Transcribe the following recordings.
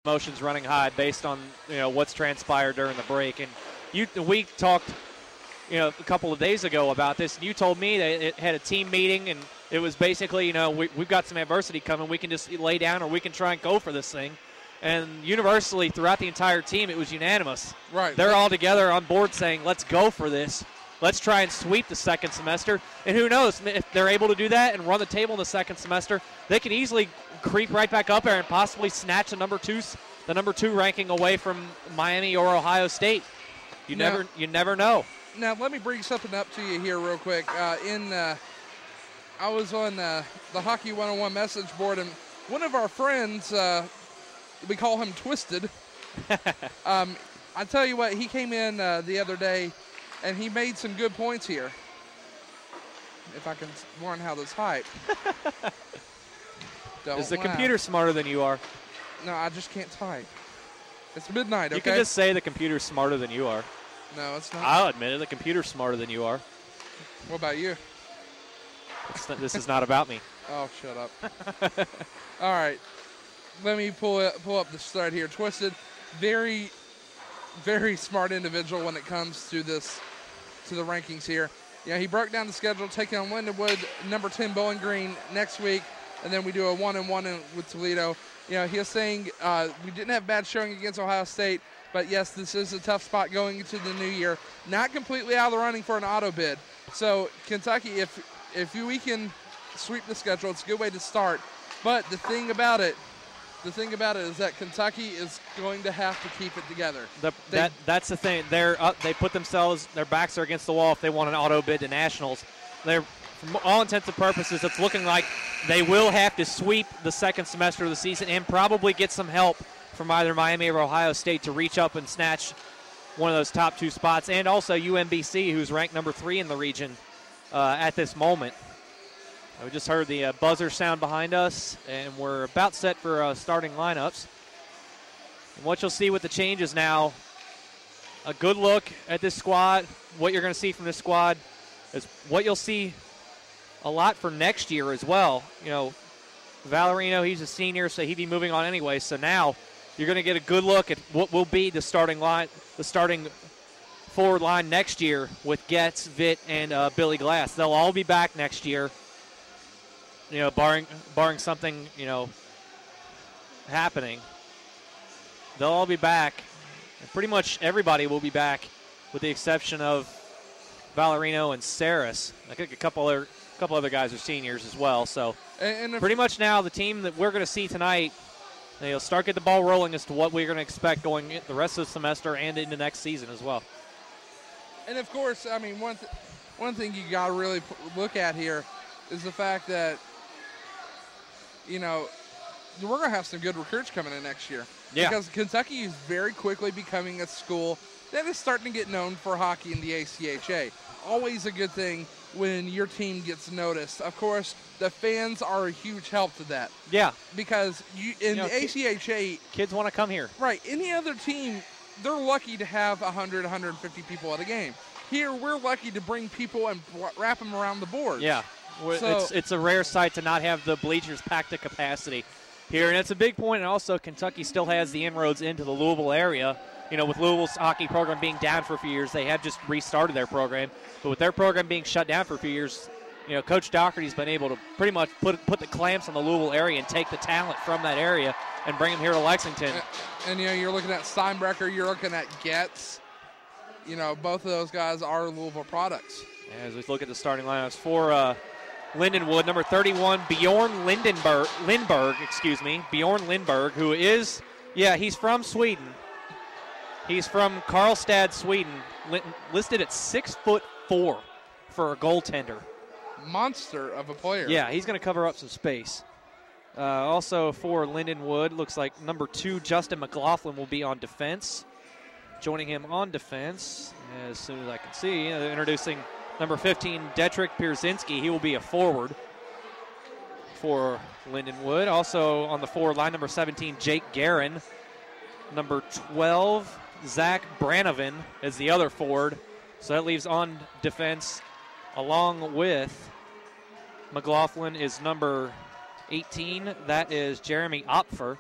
emotions running high based on what's transpired during the break. And we talked a couple of days ago about this, and you told me that it had a team meeting, and it was basically we've got some adversity coming. We can just lay down, or we can try and go for this thing. And universally throughout the entire team, it was unanimous. Right. They're all together on board saying, let's go for this. Let's try and sweep the second semester. And who knows, if they're able to do that and run the table in the second semester, they could easily creep right back up there and possibly snatch the number two ranking away from Miami or Ohio State. You never know. Now, let me bring something up to you here real quick. I was on the Hockey 101 message board, and one of our friends, we call him Twisted. I tell you what, he came in the other day, and he made some good points here. If I can warn how this hype. Is the computer smarter than you are? No, I just can't type. It's midnight, okay? You can just say the computer's smarter than you are. No, it's not. I'll admit it. The computer's smarter than you are. What about you? This is not about me. Oh, shut up. All right. Let me pull up the thread here. Twisted, very, very smart individual when it comes to the rankings here. Yeah, he broke down the schedule, taking on Lindenwood, number 10 Bowling Green next week, and then we do a 1-1 with Toledo. He was saying we didn't have bad showing against Ohio State, but yes, this is a tough spot going into the new year. Not completely out of the running for an auto bid. So Kentucky, if we can sweep the schedule, it's a good way to start. But the thing about it is that Kentucky is going to have to keep it together. That's the thing. They put their backs are against the wall if they want an auto bid to nationals. From all intents and purposes, it's looking like they will have to sweep the second semester of the season and probably get some help from either Miami or Ohio State to reach up and snatch one of those top two spots, and also UMBC, who's ranked number 3 in the region at this moment. We just heard the buzzer sound behind us, and we're about set for starting lineups. And what you'll see with the changes now, a good look at this squad. What you're going to see from this squad is what you'll see a lot for next year as well. Valerino, he's a senior, so he'd be moving on anyway. So now you're going to get a good look at what will be the starting forward line next year with Getz, Vitt, and Billy Glass. They'll all be back next year. Barring something, happening, they'll all be back. And pretty much everybody will be back, with the exception of Valerino and Saris. I think a couple other guys are seniors as well. So pretty much now the team that we're going to see tonight, they'll start get the ball rolling as to what we're going to expect going the rest of the semester and into next season as well. And of course, I mean, one thing you got to really look at here is the fact that we're going to have some good recruits coming in next year. Yeah. Because Kentucky is very quickly becoming a school that is starting to get known for hockey in the ACHA. Always a good thing when your team gets noticed. Of course, the fans are a huge help to that. Yeah. Because in the ACHA, kids want to come here. Right. Any other team, they're lucky to have 100, 150 people at a game. Here, we're lucky to bring people and wrap them around the board. Yeah. So, it's a rare sight to not have the bleachers packed to capacity here, and it's a big point. And also, Kentucky still has the inroads into the Louisville area. With Louisville's hockey program being down for a few years, they have just restarted their program. But with their program being shut down for a few years, Coach Doherty's been able to pretty much put the clamps on the Louisville area and take the talent from that area and bring them here to Lexington. And you're looking at Steinbrecher, you're looking at Getz. Both of those guys are Louisville products. As we look at the starting lineups for Lindenwood, number 31, Bjorn Lindberg, who is, he's from Sweden. He's from Karlstad, Sweden, listed at 6'4" for a goaltender. Monster of a player. Yeah, he's going to cover up some space. Also for Lindenwood, looks like number 2, Justin McLaughlin, will be on defense. Joining him on defense, as soon as I can see, introducing number 15, Detrick Pierzynski. He will be a forward for Lindenwood. Also on the forward line, number 17, Jake Guerin. Number 12, Zach Branovan is the other forward. So that leaves on defense, along with McLaughlin, is number 18. That is Jeremy Opfer.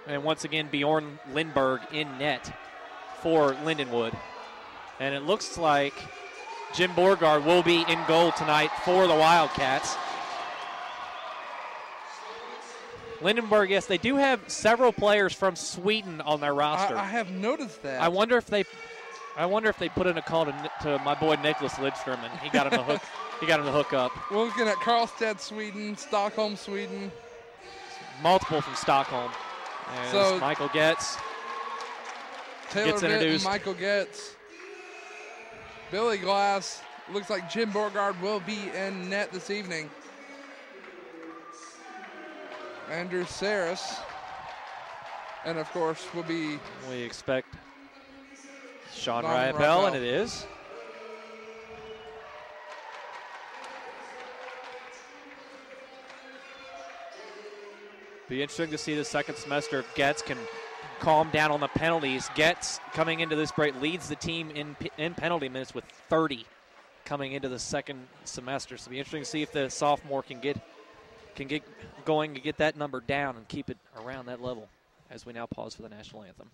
And once again, Bjorn Lindberg in net for Lindenwood. And it looks like Jim Borgard will be in goal tonight for the Wildcats. Lindenberg, yes, they do have several players from Sweden on their roster. I have noticed that. I wonder if they put in a call to my boy Nicholas Lidstrom, and he got him the hook. He got him the hook up. We're looking at Karlstad, Sweden, Stockholm, Sweden. Multiple from Stockholm. So Michael gets introduced. Michael Getz. Billy Glass. Looks like Jim Borgard will be in net this evening. Andrew Saris. And, of course, will be... We expect Sean Riopel, and it is. Be interesting to see the second semester if Getz can calm down on the penalties. Getz, coming into this break, leads the team in penalty minutes with 30 coming into the second semester. So it'll be interesting to see if the sophomore can get going to get that number down and keep it around that level as we now pause for the national anthem.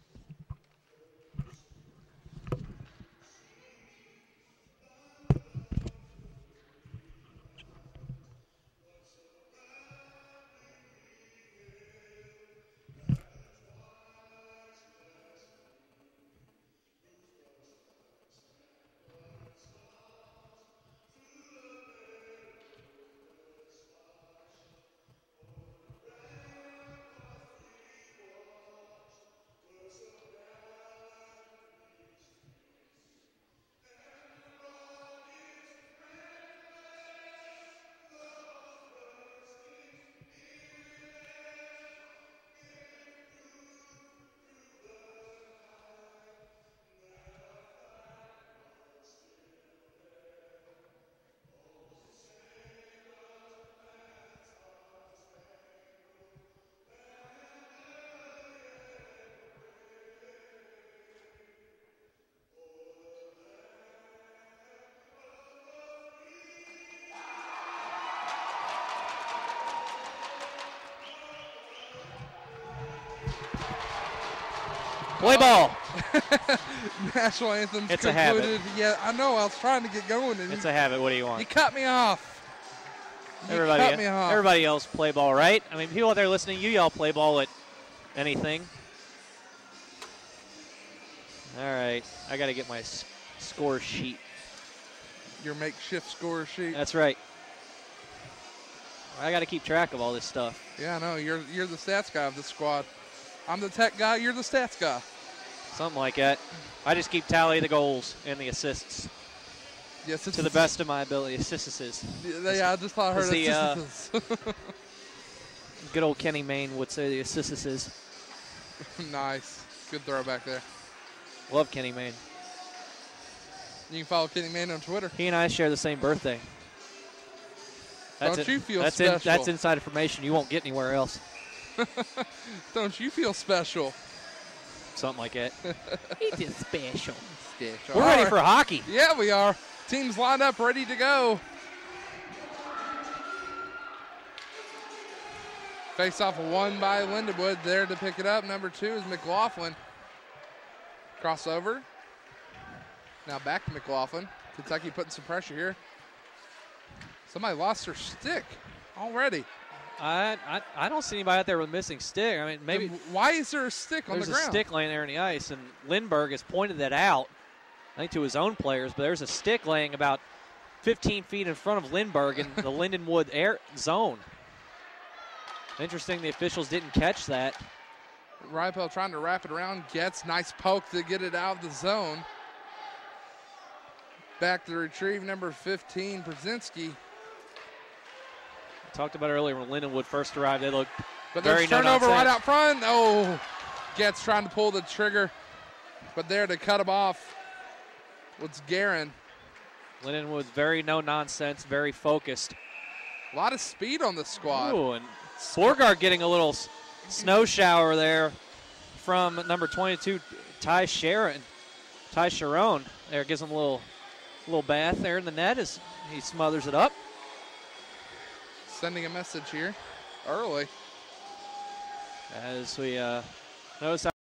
Play ball. National anthem's it's concluded. A habit. Yeah, I know. I was trying to get going. And it's a habit. What do you want? You cut me off. Everybody else play ball, right? I mean, people out there listening, you all play ball at anything. All right. I got to get my score sheet. Your makeshift score sheet. That's right. I got to keep track of all this stuff. Yeah, I know. You're the stats guy of the squad. I'm the tech guy. You're the stats guy. Something like that. I just keep tally the goals and the assists. Yes, to the best of my ability. Assists. Yeah, I just thought I heard assists. Good old Kenny Mayne would say the assists. Nice. Good throw back there. Love Kenny Mayne. You can follow Kenny Mayne on Twitter. He and I share the same birthday. Don't you feel special? That's inside information you won't get anywhere else. Don't you feel special? Something like that. He did special. We're ready for hockey. Yeah, we are. Teams lined up, ready to go. Face-off won by Lindenwood. There to pick it up. Number 2 is McLaughlin. Crossover. Now back to McLaughlin. Kentucky putting some pressure here. Somebody lost their stick already. I don't see anybody out there with a missing stick. I mean, maybe. Then why is there a stick on the ground? There's a stick laying there in the ice, and Lindberg has pointed that out, I think, to his own players. But there's a stick laying about 15 feet in front of Lindberg in the Lindenwood air zone. Interesting, the officials didn't catch that. Riopel trying to wrap it around. Gets nice poke to get it out of the zone. Back to retrieve number 15, Brzezinski. Talked about earlier when Lindenwood first arrived, they looked but very there's turnover right out front. Oh, Getz trying to pull the trigger, but there to cut him off was Guerin. Lindenwood very no-nonsense, very focused. A lot of speed on the squad. Ooh, and Borgard getting a little snow shower there from number 22, Ty Sharon there, gives him a little bath there in the net as he smothers it up. Sending a message here early. As we Notice how